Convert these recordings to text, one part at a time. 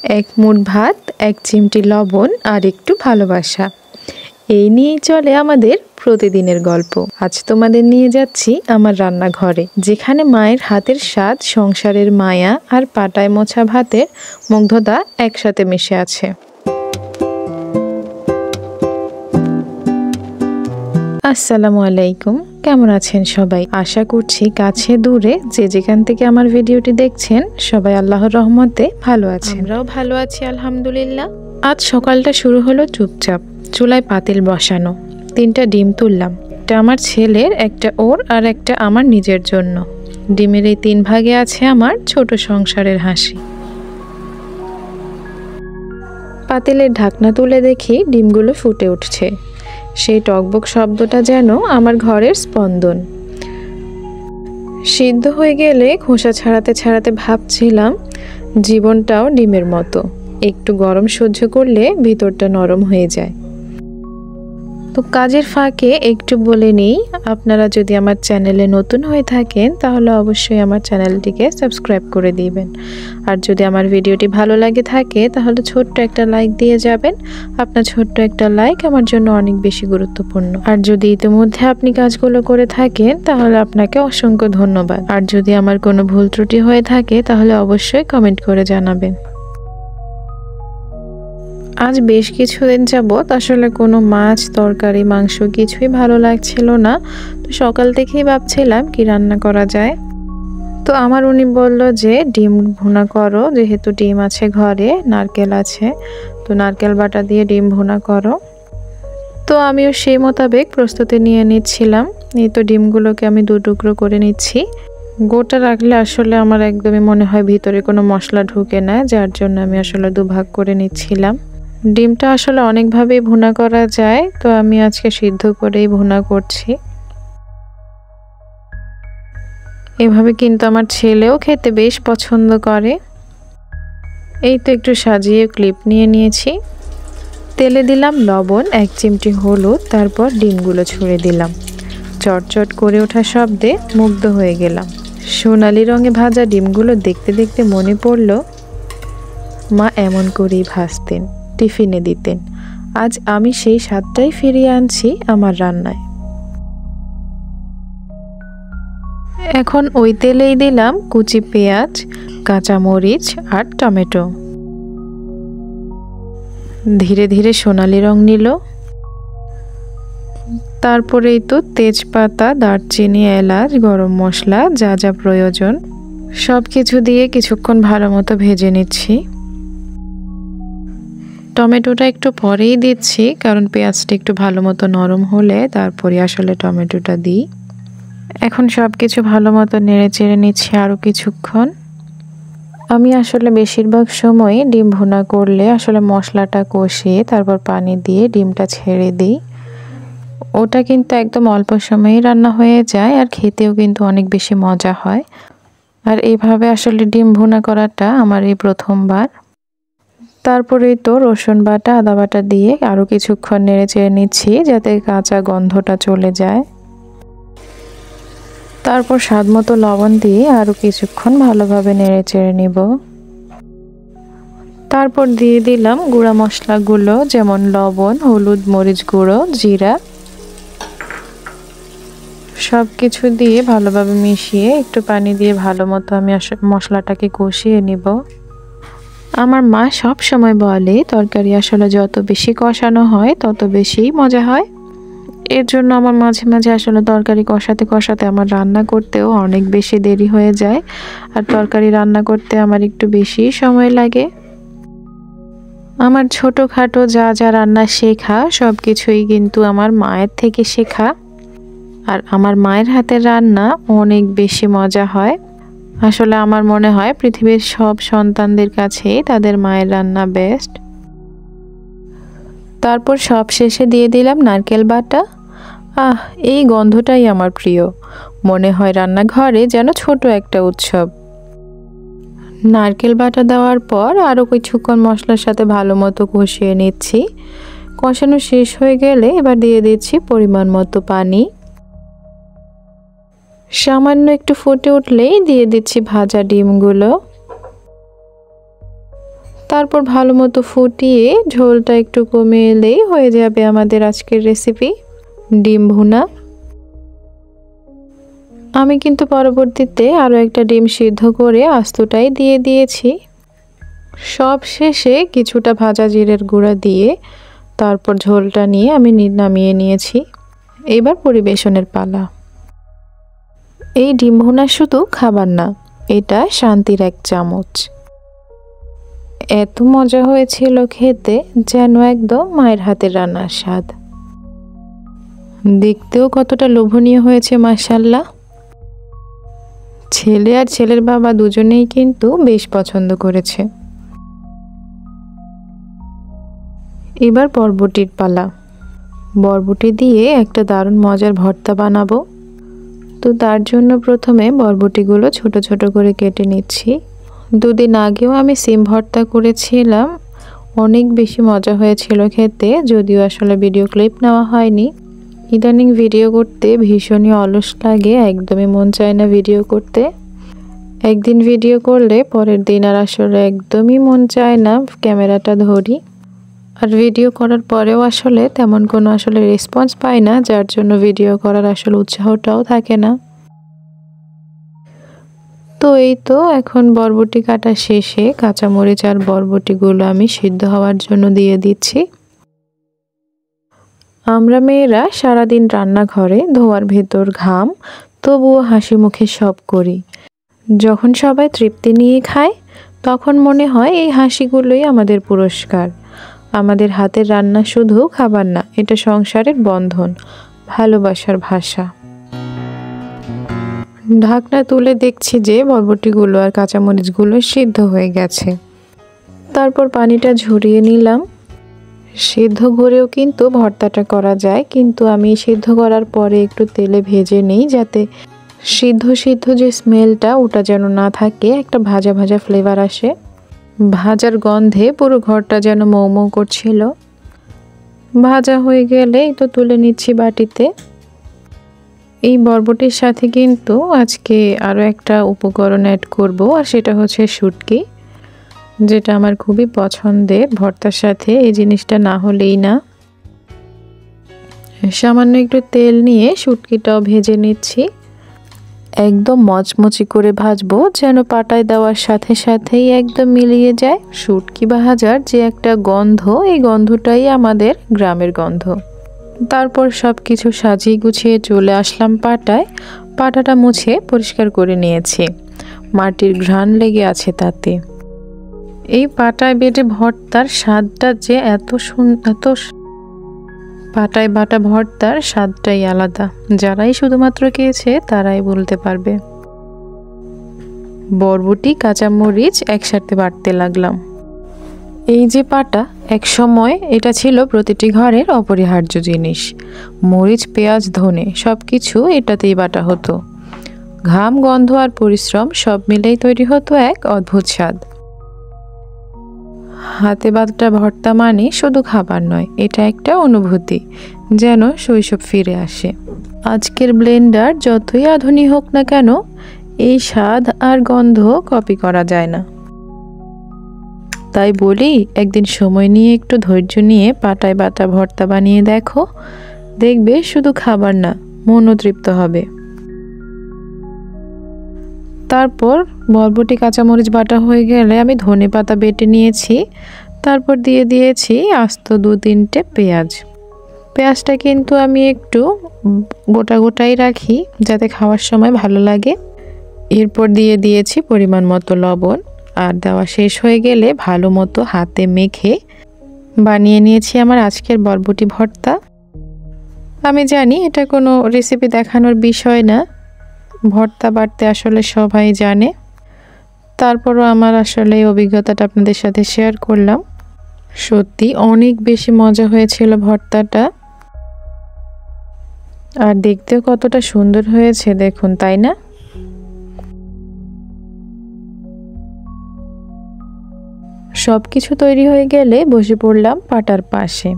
এক মুঠ ভাত, এক চিমটি লবণ আর একটু ভালোবাসা, এই নিয়েই চলে আমাদের প্রতিদিনের গল্প। আজ তোমাদের নিয়ে যাচ্ছি আমার রান্নাঘরে, যেখানে মায়ের হাতের স্বাদ, সংসারের মায়া আর পাটায় মোছা ভাতের মুগ্ধতা একসাথে মিশে আছে। আসসালামু আলাইকুম, কেমন আছেন সবাই? আশা করছি কাছে দূরে যে যেখান থেকে আমার ভিডিওটি দেখছেন সবাই আল্লাহর রহমতে ভালো আছেন। আমরাও ভালো আছি আলহামদুলিল্লাহ। আজ সকালটা শুরু হলো চুপচাপ। চুলায় পাতিল বসানো, 3টা ডিম তুললাম। একটা আমার ছেলের, একটা ওর আর একটা আমার নিজের জন্য। ডিমের এই 3 ভাগে আছে আমার ছোট সংসারের হাসি। পাতিলের ঢাকনা তুলে দেখি ডিমগুলো ফুটে উঠছে। সেই টকবক শব্দটা যেন আমার ঘরের স্পন্দন। সিদ্ধ হয়ে গেলে খোসা ছাড়াতে ছাড়াতে ভাবছিলাম জীবনটাও ডিমের মতো, একটু গরম সহ্য করলে ভিতরটা নরম হয়ে যায়। তো কাজের ফাঁকে একটু বলে নিই, আপনারা যদি আমার চ্যানেলে নতুন হয়ে থাকেন তাহলে অবশ্যই আমার চ্যানেলটিকে সাবস্ক্রাইব করে দিবেন। আর যদি আমার ভিডিওটি ভালো লাগে থাকে তাহলে ছোট্ট একটা লাইক দিয়ে যাবেন। আপনার ছোট্ট একটা লাইক আমার জন্য অনেক বেশি গুরুত্বপূর্ণ। আর যদি ইতিমধ্যে আপনি কাজগুলো করে থাকেন তাহলে আপনাকে অসংখ্য ধন্যবাদ। আর যদি আমার কোনো ভুল ত্রুটি হয়ে থাকে তাহলে অবশ্যই কমেন্ট করে জানাবেন। আজ বেশ কিছুদিন যাবৎ আসলে কোনো মাছ, তরকারি, মাংস কিছুই ভালো লাগছিল না। তো সকাল থেকেই ভাবছিলাম কি রান্না করা যায়। তো আমার উনি বলল যে ডিম ভুনা করো, যেহেতু ডিম আছে ঘরে, নারকেল আছে, তো নারকেল বাটা দিয়ে ডিম ভুনা করো। তো আমিও সেই মোতাবেক প্রস্তুতি নিয়ে নিচ্ছিলাম। এই তো ডিমগুলোকে আমি 2 টুকরো করে নিচ্ছি। গোটা রাখলে আসলে আমার একদমই মনে হয় ভিতরে কোনো মশলা ঢুকে না, যার জন্য আমি আসলে 2 ভাগ করে নিচ্ছিলাম। ডিমটা আসলে অনেকভাবেই ভুনা করা যায়, তো আমি আজকে সিদ্ধ করেই ভুনা করছি। এভাবে কিন্তু আমার ছেলেও খেতে বেশ পছন্দ করে। এই তো একটু সাজিয়ে ক্লিপ নিয়ে নিয়েছি। তেলে দিলাম লবণ, 1 চিমটি হলুদ, তারপর ডিমগুলো ছুঁড়ে দিলাম। চটচট করে ওঠা শব্দে মুগ্ধ হয়ে গেলাম। সোনালি রঙে ভাজা ডিমগুলো দেখতে দেখতে মনে পড়ল মা এমন করেই ভাজতেন, টিফিনে দিতেন। আজ আমি সেই স্বাদটাই ফিরিয়ে আনছি আমার রান্নায়। এখন ওই তেলেই দিলাম কুচি পেঁয়াজ, কাঁচামরিচ আর টমেটো। ধীরে ধীরে সোনালি রং নিল। তারপরেই তো তেজপাতা, দারচিনি, এলাচ, গরম মশলা, যা যা প্রয়োজন সব কিছু দিয়ে কিছুক্ষণ ভালো মতো ভেজে নিচ্ছি। টমেটোটা একটু পরেই দিচ্ছি, কারণ পেঁয়াজটা একটু ভালো মতো নরম হলে তারপরে আসলে টমেটোটা দিই। এখন সব কিছু ভালো মতো নেড়ে চেড়ে নিচ্ছি আরও কিছুক্ষণ। আমি আসলে বেশিরভাগ সময় ডিম ভুনা করলে আসলে মশলাটা কষিয়ে তারপর পানি দিয়ে ডিমটা ছেড়ে দিই। ওটা কিন্তু একদম অল্প সময়েই রান্না হয়ে যায় আর খেতেও কিন্তু অনেক বেশি মজা হয়। আর এইভাবে আসলে ডিম ভুনা করাটা আমার এই প্রথমবার। তারপরেই তো রসুন বাটা, আদা বাটা দিয়ে আরও কিছুক্ষণ নেড়ে চেড়ে নিচ্ছি যাতে কাঁচা গন্ধটা চলে যায়। তারপর স্বাদমতো লবণ দিয়ে আরও কিছুক্ষণ ভালোভাবে নেড়ে চেড়ে নিব। তারপর দিয়ে দিলাম গুঁড়া মশলাগুলো, যেমন লবণ, হলুদ, মরিচ গুঁড়ো, জিরা। সব কিছু দিয়ে ভালোভাবে মিশিয়ে একটু পানি দিয়ে ভালো মতো আমি মশলাটাকে কষিয়ে নিব। আমার মা সব সময় বলে তরকারি আসলে যত বেশি কষানো হয় তত বেশি মজা হয়। এর জন্য আমার মাঝে মাঝে আসলে তরকারি কষাতে কষাতে আমার রান্না করতেও অনেক বেশি দেরি হয়ে যায়। আর তরকারি রান্না করতে আমার একটু বেশি সময় লাগে। আমার ছোটোখাটো যা যা রান্না শেখা সব কিছুই কিন্তু আমার মায়ের থেকে শেখা। আর আমার মায়ের হাতের রান্না অনেক বেশি মজা হয়। আসলে আমার মনে হয় পৃথিবীর সব সন্তানদের কাছেই তাদের মায়ের রান্না বেস্ট। তারপর সব শেষে দিয়ে দিলাম নারকেল বাটা। এই গন্ধটাই আমার প্রিয়। মনে হয় রান্নাঘরে যেন ছোট একটা উৎসব। নারকেল বাটা দেওয়ার পর আরও কিছুক্ষণ মশলার সাথে ভালো মতো কষিয়ে নিচ্ছি। কষানো শেষ হয়ে গেলে এবার দিয়ে দিচ্ছি পরিমাণ মতো পানি। সামান্য একটু ফুটে উঠলেই দিয়ে দিচ্ছি ভাজা ডিমগুলো। তারপর ভালো মতো ফুটিয়ে ঝোলটা একটু কমে এলেই হয়ে যাবে আমাদের আজকের রেসিপি ডিম ভুনা। আমি কিন্তু পরবর্তীতে আরও একটা ডিম সিদ্ধ করে আস্তটাই দিয়ে দিয়েছি। সব শেষে কিছুটা ভাজা জিরের গুঁড়া দিয়ে তারপর ঝোলটা নিয়ে আমি নামিয়ে নিয়েছি। এবার পরিবেশনের পালা। এই ডিম ভুনা শুধু খাবার না, এটা শান্তির এক চামচ। এত মজা হয়েছিল খেতে, যেন একদম মায়ের হাতের রান্নার স্বাদ। দেখতেও কতটা লোভনীয় হয়েছে মাশাআল্লাহ। ছেলে আর ছেলের বাবা দুজনেই কিন্তু বেশ পছন্দ করেছে। এবার বরবটির পালা। বরবটি দিয়ে একটা দারুণ মজার ভর্তা বানাবো। তো তার জন্য প্রথমে বরবটিগুলো ছোট ছোট করে কেটে নিচ্ছি। দুদিন আগেও আমি সিম ভর্তা করেছিলাম, অনেক বেশি মজা হয়েছিল খেতে, যদিও আসলে ভিডিও ক্লিপ নেওয়া হয়নি। ইদানিং ভিডিও করতে ভীষণই অলস লাগে, একদমই মন চায় না ভিডিও করতে। একদিন ভিডিও করলে পরের দিন আর আসলে একদমই মন চায় না ক্যামেরাটা ধরি। আর ভিডিও করার পরেও আসলে তেমন কোনো রেসপন্স পাই না, যার জন্য ভিডিও করার আসলে উৎসাহটাও থাকে না। তো এই তো এখন বরবটি কাটা শেষে কাঁচামরিচ আর বরবটিগুলো আমি সিদ্ধ হওয়ার জন্য দিয়ে দিচ্ছি। আমরা মেয়েরা সারাদিন রান্নাঘরে ধোয়ার ভেতর ঘাম, তবুও হাসি মুখে সব করি। যখন সবাই তৃপ্তি নিয়ে খায় তখন মনে হয় এই হাসিগুলোই আমাদের পুরস্কার। আমাদের হাতের রান্না শুধু খাবার না, এটা সংসারের বন্ধন, ভালোবাসার ভাষা। ঢাকনা তুলে দেখছি যে বরবটিগুলো আর কাঁচামরিচগুলো সিদ্ধ হয়ে গেছে। তারপর পানিটা ঝরিয়ে নিলাম। সিদ্ধ করেও কিন্তু ভর্তাটা করা যায়, কিন্তু আমি সিদ্ধ করার পরে একটু তেলে ভেজে নিই, যাতে সিদ্ধ সিদ্ধ যে স্মেলটা ওটা যেন না থাকে, একটা ভাজা ভাজা ফ্লেভার আসে। ভাজার গন্ধে পুরো ঘরটা যেন মৌ মৌ করছিল। ভাজা হয়ে গেলে তো তুলে নিচ্ছি বাটিতে। এই বরবটির সাথে কিন্তু আজকে আরও একটা উপকরণ অ্যাড করব, আর সেটা হচ্ছে শুটকি, যেটা আমার খুবই পছন্দের। ভর্তার সাথে এই জিনিসটা না হলেই না। সামান্য একটু তেল নিয়ে শুটকিটাও ভেজে নিচ্ছি। একদম মচমচি করে ভাজবো, যেন পাটায় দেওয়ার সাথে সাথেই একদম মিলিয়ে যায়। শুটকি ভাজার যে একটা গন্ধ, এই গন্ধটাই আমাদের গ্রামের গন্ধ। তারপর সব কিছু সাজিয়ে গুছিয়ে চলে আসলাম পাটায়। পাটাটা মুছে পরিষ্কার করে নিয়েছি, মাটির ঘ্রাণ লেগে আছে তাতে। এই পাটায় বেটে ভর্তার স্বাদটা যে এত পাটায় বাটা ভর্তার স্বাদটাই আলাদা। যারাই শুধুমাত্র খেয়েছে তারাই বলতে পারবে। বরবটি কাঁচামরিচ একসাথে বাটতে লাগলাম। এই যে পাটা, এক সময় এটা ছিল প্রতিটি ঘরের অপরিহার্য জিনিস। মরিচ, পেঁয়াজ, ধনে সব কিছু এটাতেই বাটা হতো। ঘাম, গন্ধ আর পরিশ্রম সব মিলেই তৈরি হতো এক অদ্ভুত স্বাদ। হাতে বাটা ভর্তা মানে শুধু খাবার নয়, এটা একটা অনুভূতি, যেন শৈশব ফিরে আসে। আজকের ব্লেন্ডার যতই আধুনিক হোক না কেন, এই স্বাদ আর গন্ধ কপি করা যায় না। তাই বলি, একদিন সময় নিয়ে একটু ধৈর্য নিয়ে পাটায় বাটা ভর্তা বানিয়ে দেখো, দেখবে শুধু খাবার না, মনও তৃপ্ত হবে। তারপর বরবটি কাঁচামরিচ বাটা হয়ে গেলে আমি ধনেপাতা বেটে নিয়েছি। তারপর দিয়ে দিয়েছি আস্ত 2-3টে পেঁয়াজ। পেঁয়াজটা কিন্তু আমি একটু গোটা গোটাই রাখি, যাতে খাওয়ার সময় ভালো লাগে। এরপর দিয়ে দিয়েছি পরিমাণ মতো লবণ, আর দেওয়া শেষ হয়ে গেলে ভালো মতো হাতে মেখে বানিয়ে নিয়েছি আমার আজকের বরবটি ভর্তা। আমি জানি এটা কোনো রেসিপি দেখানোর বিষয় না, ভর্তা বাটতে আসলে সবাই জানে। তারপরও আমার আসলে এই অভিজ্ঞতাটা আপনাদের সাথে শেয়ার করলাম। সত্যি অনেক বেশি মজা হয়েছিল ভর্তাটা, আর দেখতেও কতটা সুন্দর হয়েছে দেখুন, তাই না? সব কিছু তৈরি হয়ে গেলে বসে পড়লাম পাটার পাশে।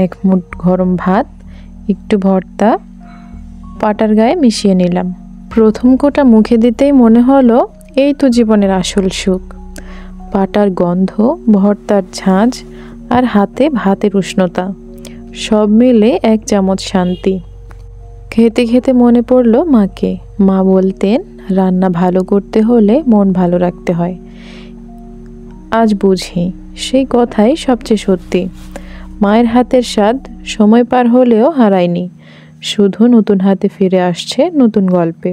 এক মুঠ গরম ভাত, একটু ভর্তা পাটার গায়ে মিশিয়ে নিলাম। প্রথম কোটা মুখে দিতেই মনে হলো এই তো জীবনের আসল সুখ। পাটার গন্ধ, ভর্তার ঝাঁঝ আর হাতে ভাতের উষ্ণতা, সব মিলে এক চামচ শান্তি। খেতে খেতে মনে পড়ল মাকে। মা বলতেন, রান্না ভালো করতে হলে মন ভালো রাখতে হয়। আজ বুঝি সেই কথাই সবচেয়ে সত্যি। মায়ের হাতের স্বাদ সময় পার হলেও হারায়নি, শুধু নতুন হাতে ফিরে আসছে নতুন গল্পে।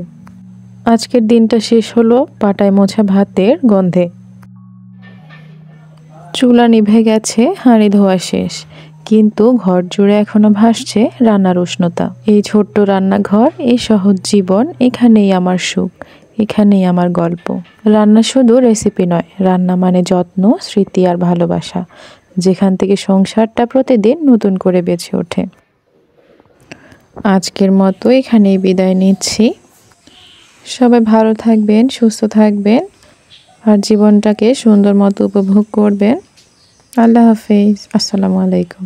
আজকের দিনটা শেষ হলো পাটায় মোছা ভাতের গন্ধে। চুলা নিভে গেছে, হাঁড়ি ধোয়া শেষ, কিন্তু ঘর জুড়ে এখনো ভাসছে রান্নার উষ্ণতা। এই ছোট্ট রান্নাঘর, এই সহজ জীবন, এখানেই আমার সুখ, এখানেই আমার গল্প। রান্না শুধু রেসিপি নয়, রান্না মানে যত্ন, স্মৃতি আর ভালোবাসা, যেখান থেকে সংসারটা প্রতিদিন নতুন করে বেঁচে ওঠে। আজকের মতো এখানেই বিদায় নিচ্ছি। সবাই ভালো থাকবেন, সুস্থ থাকবেন আর জীবনটাকে সুন্দর মতো উপভোগ করবেন। আল্লাহ হাফেজ। আসসালামু আলাইকুম।